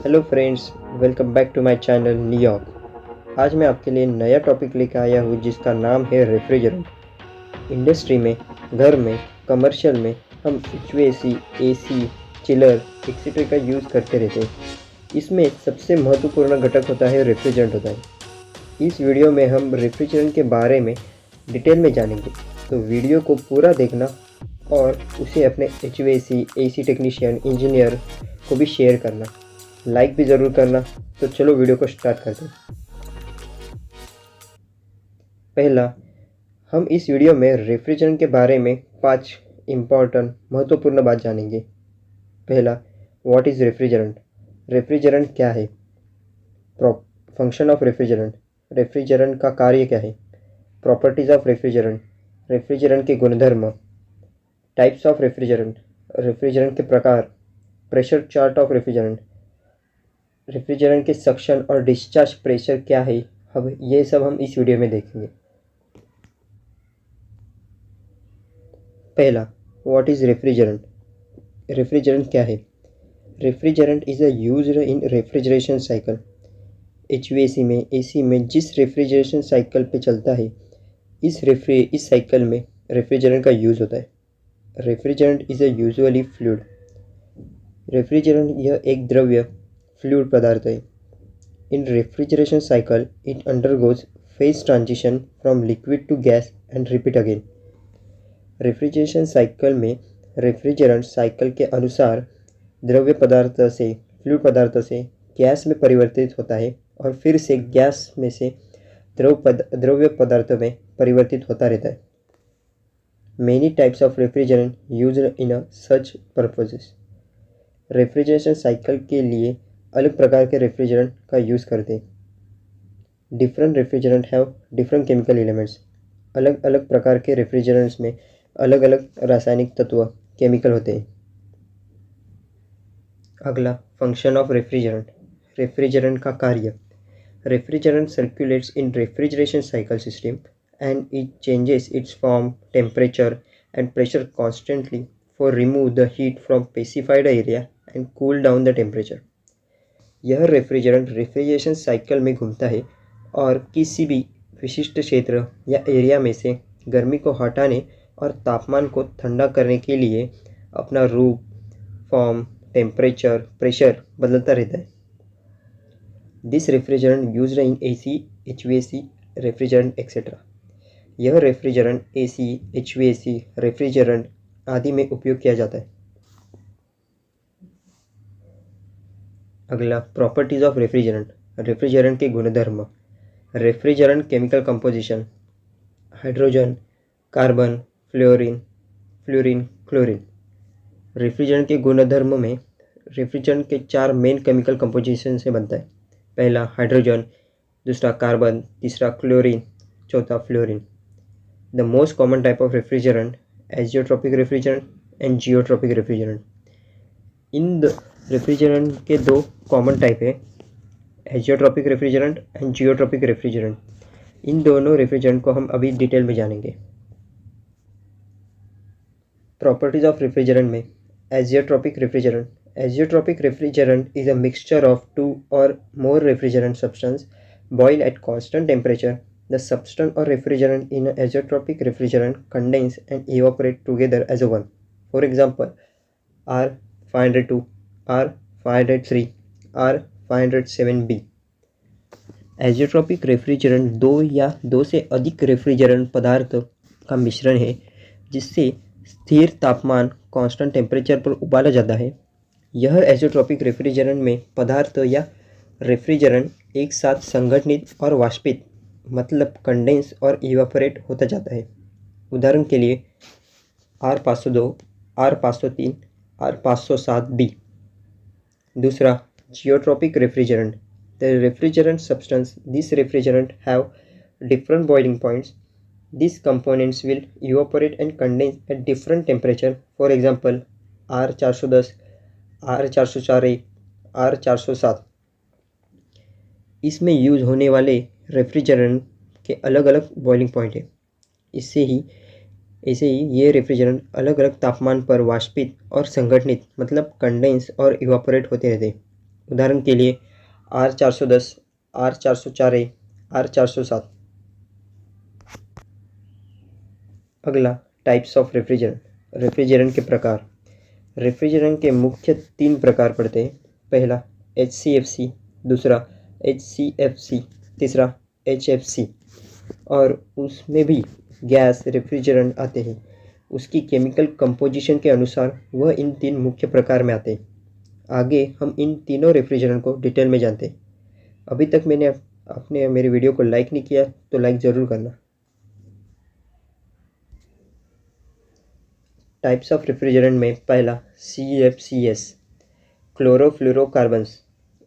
Hello friends, welcome back to my channel New York. आज मैं आपके लिए नया टॉपिक लेकर आया हूँ जिसका नाम है रेफ्रिजरेंट। इंडस्ट्री में, घर में, कमर्शियल में हम HVAC, AC, चिलर एक्सेट्रा का यूज़ करते रहते हैं। इसमें सबसे महत्वपूर्ण घटक होता है रेफ्रिजरेंट होता है। इस वीडियो में हम रेफ्रिजरेंट के बारे में डिटेल में जानेंगे, तो वीडियो को पूरा देखना और उसे अपने HVAC, AC टेक्नीशियन, इंजीनियर को भी शेयर करना, लाइक भी ज़रूर करना। तो चलो वीडियो को स्टार्ट करते हैं। पहला, हम इस वीडियो में रेफ्रिजरेंट के बारे में 5 इम्पॉर्टेंट महत्वपूर्ण बात जानेंगे। पहला, व्हाट इज़ रेफ्रिजरेंट? रेफ्रिजरेंट क्या है? फंक्शन ऑफ रेफ्रिजरेंट, रेफ्रिजरेंट का कार्य क्या है? प्रॉपर्टीज़ ऑफ रेफ्रिजरेंट, रेफ्रिजरेंट के गुणधर्म। टाइप्स ऑफ रेफ्रिजरेंट, रेफ्रिजरेंट के प्रकार। Pressure chart of refrigerant, refrigerant के सक्शन और डिस्चार्ज प्रेशर क्या है। अब ये सब हम इस वीडियो में देखेंगे। पहला, व्हाट इज़ रेफ्रिजरेंट? रेफ्रिजरेंट क्या है? Refrigerant is a used in refrigeration cycle. HVAC में, AC में जिस रेफ्रिजरेशन साइकिल पे चलता है, इस साइकिल में रेफ्रिजरेंट का यूज़ होता है। Refrigerant is a usually fluid. Refrigerant यह एक द्रव्य फ्लूइड पदार्थ है। In refrigeration cycle, it undergoes phase transition from liquid to gas and repeat again. Refrigeration cycle में रेफ्रिजरेंट साइकिल के अनुसार द्रव्य पदार्थ से, फ्लूइड पदार्थ से गैस में परिवर्तित होता है और फिर से गैस में से द्रव्य पदार्थ में परिवर्तित होता रहता है। Many types of refrigerant used in a such purposes. Refrigeration cycle के लिए अलग प्रकार के रेफ्रिजरेंट का यूज़ करते हैं। Different refrigerant have different chemical elements. अलग अलग प्रकार के रेफ्रिजरेंट्स में अलग अलग रासायनिक तत्व, केमिकल होते हैं। अगला, फंक्शन ऑफ रेफ्रिजरेंट, रेफ्रिजरेंट का कार्य। Refrigerant circulates in refrigeration cycle system and it changes it's form, temperature and pressure constantly for remove the heat from specified area and cool down the temperature. यह refrigerant refrigeration cycle में घूमता है और किसी भी विशिष्ट क्षेत्र या एरिया में से गर्मी को हटाने और तापमान को ठंडा करने के लिए अपना रूप, फॉर्म, टेम्परेचर, प्रेशर बदलता रहता है। This refrigerant used in AC, HVAC, refrigerant etcetera. यह रेफ्रिजरेंट AC, HVAC, रेफ्रिजरेंट आदि में उपयोग किया जाता है। अगला, प्रॉपर्टीज़ ऑफ रेफ्रिजरेंट, रेफ्रिजरेंट के गुणधर्म। Refrigerant chemical composition, hydrogen, carbon, fluorine, chlorine. Refrigerant के गुणधर्म में रेफ्रिजरेंट के 4 मेन केमिकल कंपोजिशन से बनता है। पहला हाइड्रोजन, दूसरा कार्बन, तीसरा क्लोरीन, चौथा fluorine. The most common type of refrigerant, azeotropic refrigerant and zeotropic refrigerant. इन रेफ्रिजरेंट के 2 कॉमन टाइप है, azeotropic refrigerant and zeotropic refrigerant. इन दोनों रेफ्रिजरेंट को हम अभी डिटेल में जानेंगे। प्रॉपर्टीज ऑफ रेफ्रिजरेंट में, azeotropic refrigerant. Azeotropic refrigerant is a mixture of 2 or more refrigerant substance boil at constant temperature. The substance or refrigerant in an azeotropic refrigerant condense and evaporate together as a one. For example, R502, R503, R507B। Azeotropic refrigerant 2 या 2 से अधिक refrigerant पदार्थ का मिश्रण है जिससे स्थिर तापमान, कांस्टेंट टेम्परेचर पर उबाला जाता है। यह एजियोट्रॉपिक रेफ्रिजरेंट में पदार्थ या रेफ्रिजरेंट एक साथ संघटित और वाष्पित, मतलब कंडेंस और इवापोरेट होता जाता है। उदाहरण के लिए R502, R503, R507B। दूसरा, geotropic refrigerant. The refrigerant substance, this refrigerant have different boiling points. These components will evaporate and condense at different temperature. For example, R410, R404A, R407। इसमें यूज होने वाले रेफ्रिजरेंट के अलग अलग बॉइलिंग पॉइंट है। ऐसे ही ये रेफ्रिजरेंट अलग अलग तापमान पर वाष्पित और संघटित, मतलब कंडेंस और इवापोरेट होते रहते हैं। उदाहरण के लिए R410, R404A, R407। अगला, टाइप्स ऑफ रेफ्रिजरेंट। रेफ्रिजरेंट के प्रकार। रेफ्रिजरेंट के मुख्य 3 प्रकार पड़ते हैं। पहला HCFC, दूसरा HCFC, तीसरा HFC। और उसमें भी गैस रेफ्रिजरेंट आते हैं। उसकी केमिकल कंपोजिशन के अनुसार वह इन 3 मुख्य प्रकार में आते हैं। आगे हम इन तीनों रेफ्रिजरेंट को डिटेल में जानते हैं। अभी तक मैंने आपने मेरी वीडियो को लाइक नहीं किया तो लाइक ज़रूर करना। टाइप्स ऑफ रेफ्रिजरेंट में पहला CFCs, chlorofluorocarbons.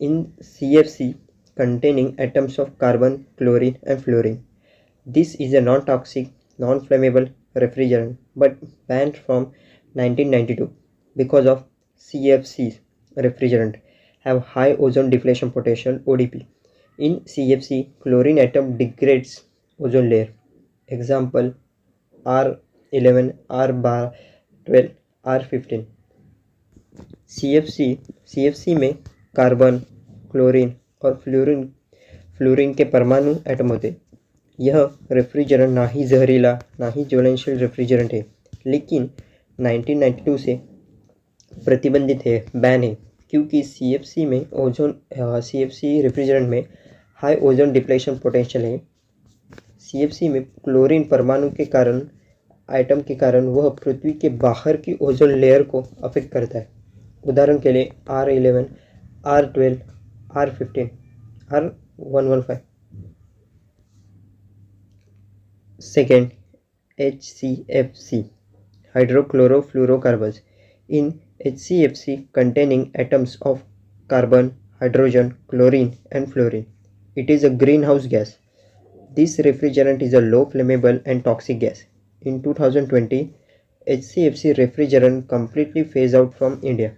In CFC containing atoms of carbon, chlorine and fluorine. This is a non-toxic, non-flammable refrigerant but banned from 1992 because of CFCs refrigerant have high ozone depletion potential ODP. In CFC, chlorine atom degrades ozone layer. Example R11, R12, R15। CFC में carbon, chlorine और fluorine के परमाणु atom होते हैं। यह refrigerant ना ही जहरीला ना ही ज्वलनशील रेफ्रिजरेंट है, लेकिन 1992 से प्रतिबंधित है, बैन है, क्योंकि CFC रेफ्रिजरेंट में हाई ओजोन डिप्लेशन पोटेंशियल है। CFC में क्लोरीन परमाणु के कारण आइटम के कारण वह पृथ्वी के बाहर की ओजोन लेयर को अफेक्ट करता है। उदाहरण के लिए R11, R12, R15, R115। Second HCFC, hydrochlorofluorocarbons. इन HCFC containing atoms of carbon, hydrogen, chlorine and fluorine. It is a greenhouse gas. This refrigerant is a low flammable and toxic gas. In 2020, HCFC refrigerant completely phased out from India.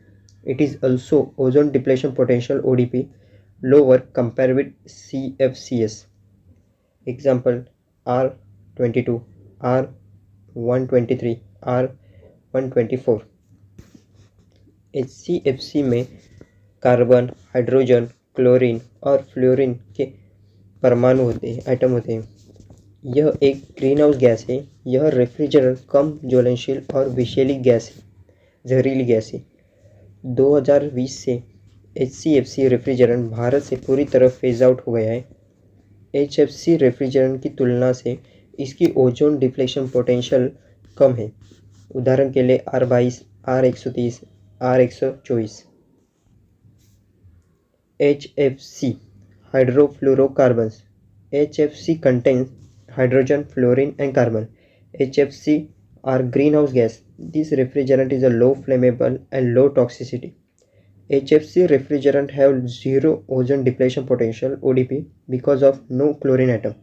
It is also ozone depletion potential ODP lower compared with CFCs. Example R22, R123, R124। HCFC में carbon, hydrogen, chlorine और fluorine के परमाणु होते हैं, item होते हैं। यह एक ग्रीनहाउस गैस है। यह रेफ्रिजरेंट कम ज्वलनशील और विषैली गैस है, जहरीली गैस है। 2020 से HCFC रेफ्रिजरेंट भारत से पूरी तरह फेज आउट हो गया है। HFC रेफ्रिजरेंट की तुलना से इसकी ओजोन डिप्लेशन पोटेंशियल कम है। उदाहरण के लिए R22, R130, R124। HFC, hydrofluorocarbons। HFC contains hydrogen, fluorine and carbon. HFC are greenhouse gas. This refrigerant is a low flammable and low toxicity. HFC refrigerant have zero ozone depletion potential ODP because of no chlorine atom.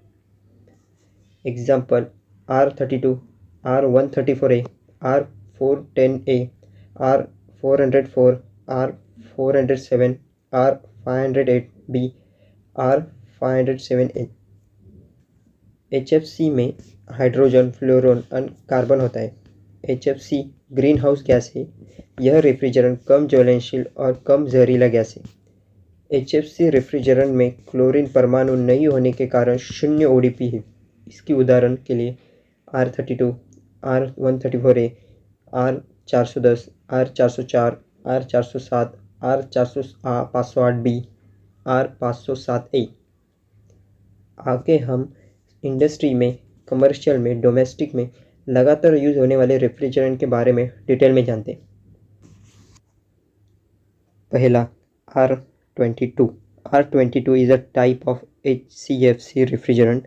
Example R32, R134A, R410A, R404, R407, R508B, R507A। HFC में hydrogen, फ्लोरोन और carbon होता है। HFC green house gas है। यह refrigerant कम ज्वलनशील और कम जहरीला gas है। HFC रेफ्रिजरेंट में क्लोरीन परमाणु नहीं होने के कारण 0 ODP है। इसकी उदाहरण के लिए R32, R134A, R410, R404, R407, R508B, R507A। आगे हम इंडस्ट्री में, कमर्शियल में, डोमेस्टिक में लगातार यूज होने वाले रेफ्रिजरेंट के बारे में डिटेल में जानते हैं। पहला R22। R22 is a type of HCFC refrigerant,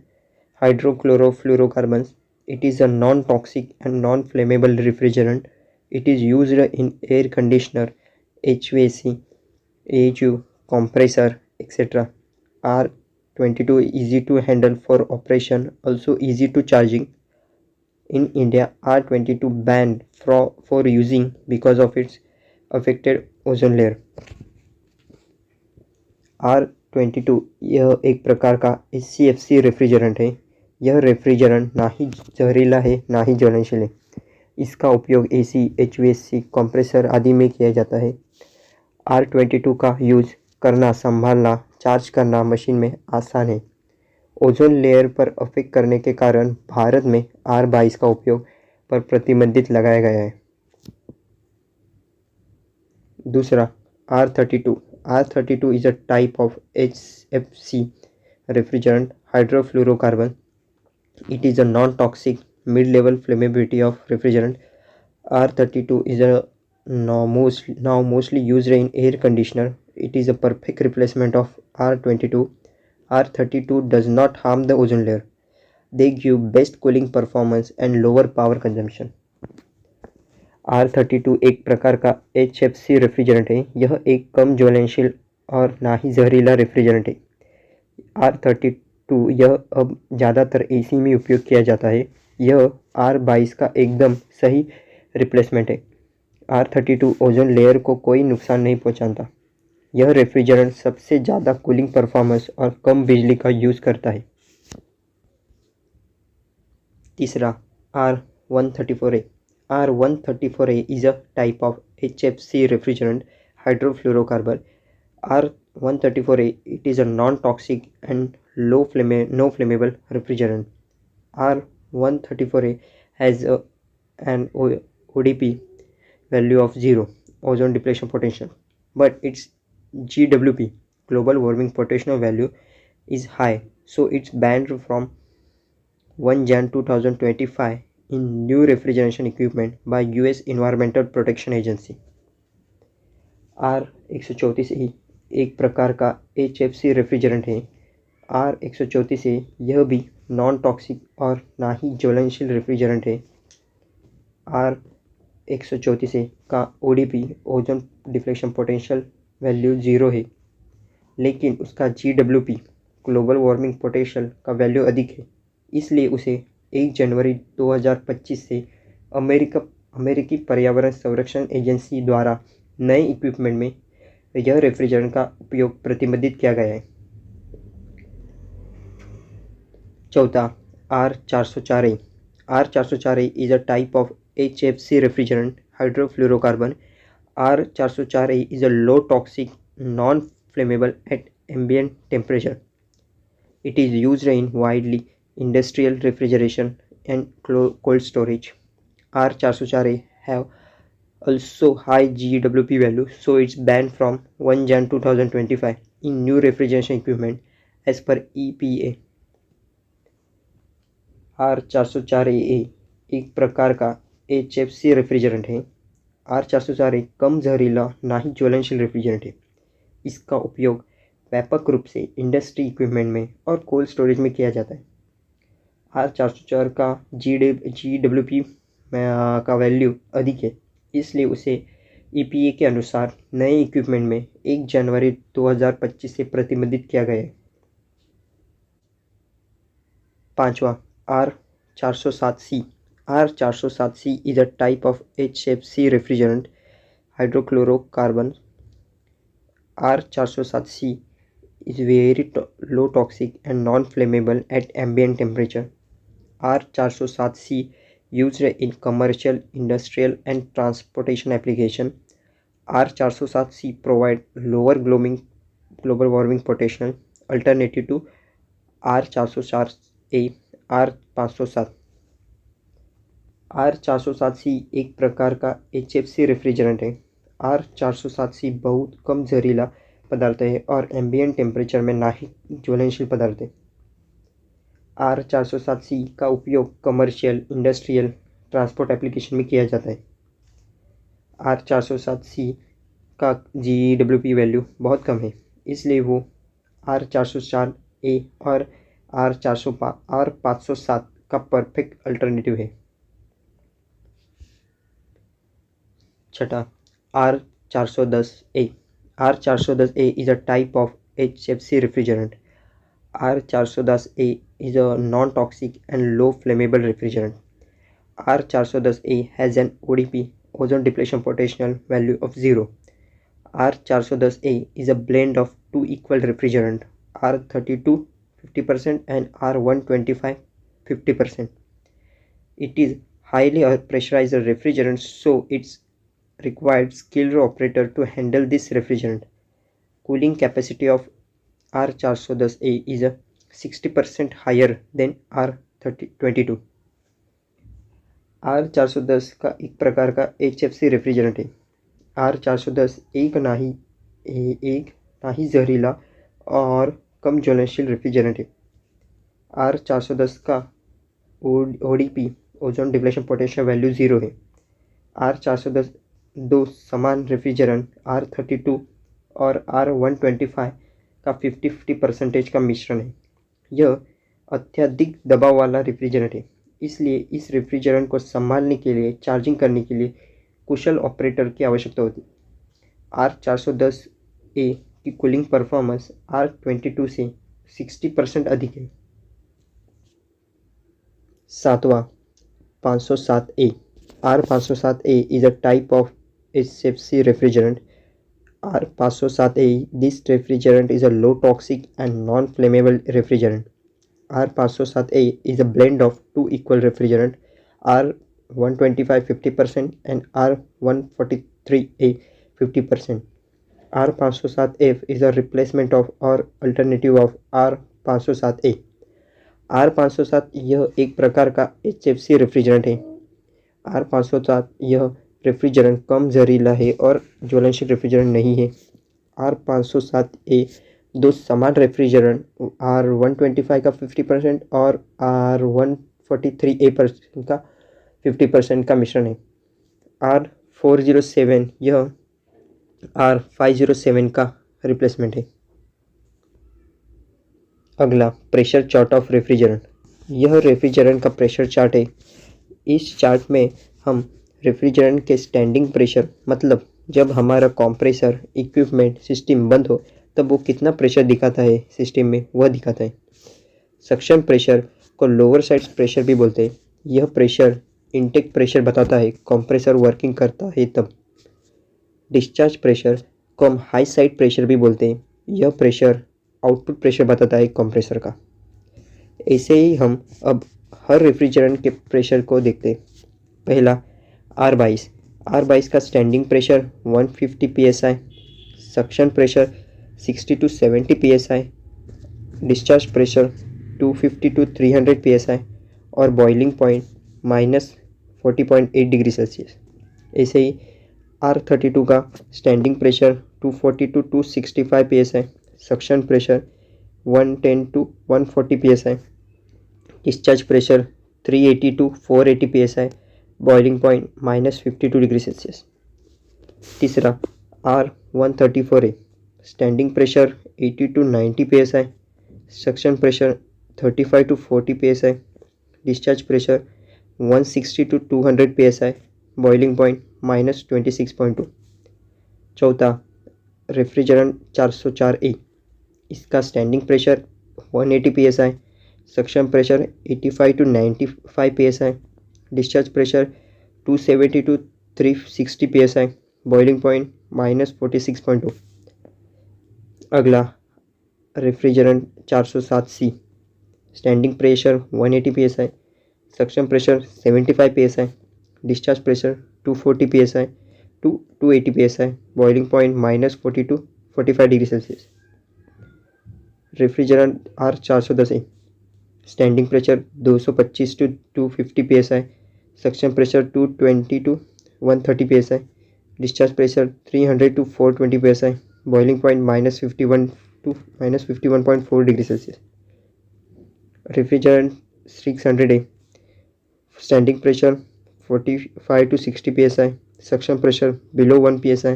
hydrochlorofluorocarbons. It is a non-toxic and non-flammable refrigerant. It is used in air conditioner, HVAC, AHU, compressor, etc. R22 easy to handle for operation, also easy to charging. In India, R22 banned for using because of its affected ozone layer. R22 यह एक प्रकार का HCFC refrigerant है। यह refrigerant ना ही जहरीला है ना ही ज्वलनशील है। इसका उपयोग AC, HVAC, कंप्रेसर आदि में किया जाता है। R22 का यूज करना, संभालना, चार्ज करना मशीन में आसान है। ओजोन लेयर पर अफेक्ट करने के कारण भारत में R22 का उपयोग पर प्रतिबंधित लगाया गया है। दूसरा, R32। R32 is a type of HFC refrigerant hydrofluorocarbon. It is a non-toxic mid-level flammability of refrigerant. R32 is now mostly used in air conditioner. It is a perfect replacement of R22. R32 does not harm the ozone layer. They give best cooling performance and lower power consumption. R32 एक प्रकार का HFC refrigerant है। यह एक कम ज्वलनशील और ना ही जहरीला रेफ्रिजरेंट है। R32 यह अब ज़्यादातर AC में उपयोग किया जाता है। यह R22 का एकदम सही रिप्लेसमेंट है। R32 ओजोन लेयर को कोई नुकसान नहीं पहुंचाता। यह रेफ्रिजरेंट सबसे ज़्यादा कूलिंग परफॉर्मेंस और कम बिजली का यूज़ करता है। तीसरा, R134A। R134A is a type of HFC refrigerant hydrofluorocarbon. R134A, it is a non-toxic and no flammable refrigerant. R134A has an ODP value of 0, ozone depletion potential, but its GWP, global warming potential value, is high, so it's banned from 1 Jan 2025 in new refrigeration equipment by US Environmental Protection Agency. R134A एक प्रकार का HFC refrigerant है। R134A यह भी non toxic और ना ही ज्वलनशील refrigerant है। R134A का ODP, ozone deflection potential value 0 है, लेकिन उसका GWP, ग्लोबल वार्मिंग पोटेंशियल का वैल्यू अधिक है, इसलिए उसे 1 जनवरी 2025 से अमेरिकी पर्यावरण संरक्षण एजेंसी द्वारा नए इक्विपमेंट में यह रेफ्रिजरेंट का उपयोग प्रतिबंधित किया गया है। चौथा, R404A। R404A is a type of HFC refrigerant hydrofluorocarbon. R404A is a low toxic, non-flammable at ambient temperature. It is used in widely industrial refrigeration and cold storage. R404A have also high GWP value, so it's banned from 1 Jan 2025 in new refrigeration equipment as per EPA. R404A एक प्रकार का HFC refrigerant है। R404A कम जहरीला ना ही ज्वलनशील refrigerant है। इसका उपयोग व्यापक रूप से इंडस्ट्री इक्विपमेंट में और कोल्ड स्टोरेज में किया जाता है। R404 का GWP का वैल्यू अधिक है, इसलिए उसे EPA के अनुसार नए इक्विपमेंट में 1 जनवरी 2025 से प्रतिबंधित किया गया है। पांचवा, R407C। R407C is a type of HFC refrigerant hydrochlorocarbon. R407C is very low toxic and non-flammable at ambient temperature. R407C used in commercial, industrial and transportation application. R407C provide lower global warming potential alternative to R404A, R507। R407C एक प्रकार का HFC refrigerant है। R407C बहुत कम जहरीला पदार्थ है और ambient temperature में ना ही ज्वलनशील पदार्थ है। R407C का उपयोग कमर्शियल, इंडस्ट्रियल, ट्रांसपोर्ट एप्लीकेशन में किया जाता है। R407C का GWP वैल्यू बहुत कम है, इसलिए वो R404A और R507 का परफेक्ट अल्टरनेटिव है। छठा, R410A। R410A is a type of HFC refrigerant. R410A is a non-toxic and low flammable refrigerant. R410A has an ODP, ozone depletion potential value of 0. R410A is a blend of two equal refrigerant, R32 50% and R125 50%. It is highly pressurized refrigerant, so it's required skilled operator to handle this refrigerant. cooling capacity of R410A is a 60% higher than R22। R410 का एक प्रकार का HFC refrigerant है। R410 एक ना ही जहरीला और कम ज्वलनशील रेफ्रिजरेंट है। R410 का ODP ozone depletion potential value 0 है। R410 दो समान रेफ्रिजरेंट R32 और R125 का 50-50% का मिश्रण है। यह अत्यधिक दबाव वाला रेफ्रिजरेंट है, इसलिए इस रेफ्रिजरेंट को संभालने के लिए, चार्जिंग करने के लिए कुशल ऑपरेटर की आवश्यकता होती है। R410A की कूलिंग परफॉर्मेंस R22 से 60% अधिक है। सातवां 507A। R507A is a type of HFC refrigerant. R507A, this refrigerant is a low toxic and non-flammable refrigerant. R507A is a blend of two equal refrigerant, R125 50% and R143A 50%. R507F is a replacement of or alternative of R507A. R507 यह एक प्रकार का HFC refrigerant है। R507 यह refrigerant कम जहरीला है और ज्वलनशील रेफ्रिजरेंट नहीं है। R507A दो समान रेफ्रिजरेंट R125 का 50% और R143A का 50% का मिश्रण है। R407 यह R507 का रिप्लेसमेंट है। अगला प्रेशर चार्ट ऑफ रेफ्रिजरेंट। यह रेफ्रिजरेंट का प्रेशर चार्ट है। इस चार्ट में हम रेफ्रिजरेंट के स्टैंडिंग प्रेशर, मतलब जब हमारा कंप्रेसर इक्विपमेंट सिस्टम बंद हो तब वो कितना प्रेशर दिखाता है सिस्टम में, वह दिखाता है। सक्शन प्रेशर को लोअर साइड प्रेशर भी बोलते हैं। यह प्रेशर इनटेक प्रेशर बताता है कंप्रेसर वर्किंग करता है तब। डिस्चार्ज प्रेशर को हम हाई साइड प्रेशर भी बोलते हैं। यह प्रेशर आउटपुट प्रेशर बताता है कंप्रेसर का। ऐसे ही हम अब हर रेफ्रिजरेंट के प्रेशर को देखते हैं। पहला R22 का standing pressure 150 psi, suction pressure 60 to 70 psi, discharge pressure 250 to 300 psi और बॉइलिंग पॉइंट -40.8 डिग्री सेल्सियस। ऐसे ही R32 का standing pressure 240 to 265 psi, suction pressure 110 to 140 psi, discharge pressure 380 to 480 psi, boiling point -52 degree Celsius. तीसरा R134 है, standing pressure 80 to 90 psi, suction pressure 35 to 40 psi, discharge pressure 160 to 200 psi, boiling point -26.2। चौथा refrigerant 404A, इसका standing pressure 180 psi, suction pressure 85 to 95 psi, discharge pressure 270 to 360 psi, boiling point -46.2। अगला refrigerant 407C, standing pressure 180 psi, suction pressure 75 psi, discharge pressure 240 psi to 280 psi, boiling point -40 to 45 degree Celsius. Refrigerant R410A, standing pressure 225 to 250 psi, suction pressure 220 to 130 psi, discharge pressure 300 to 420 psi, boiling point -51 to -51.4 degree Celsius. Refrigerant 600A, standing pressure 45 to 60 psi, suction pressure below 1 psi,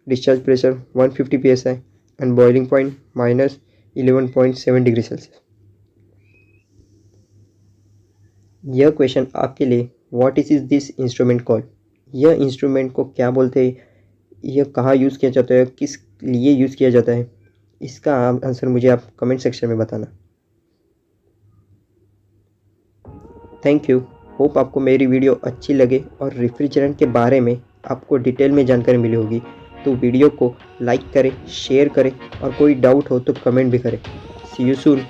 discharge pressure 150 psi and boiling point -11.7 degree Celsius. यह question आपके लिए, what is this instrument called? यह instrument को क्या बोलते हैं, यह कहाँ यूज़ किया जाता है, किस लिए यूज़ किया जाता है, इसका आंसर मुझे आप कमेंट सेक्शन में बताना। Thank you. होप आपको मेरी वीडियो अच्छी लगे और रेफ्रिजरेंट के बारे में आपको डिटेल में जानकारी मिली होगी। तो वीडियो को लाइक करें, शेयर करें और कोई डाउट हो तो कमेंट भी करें। सी यू सून।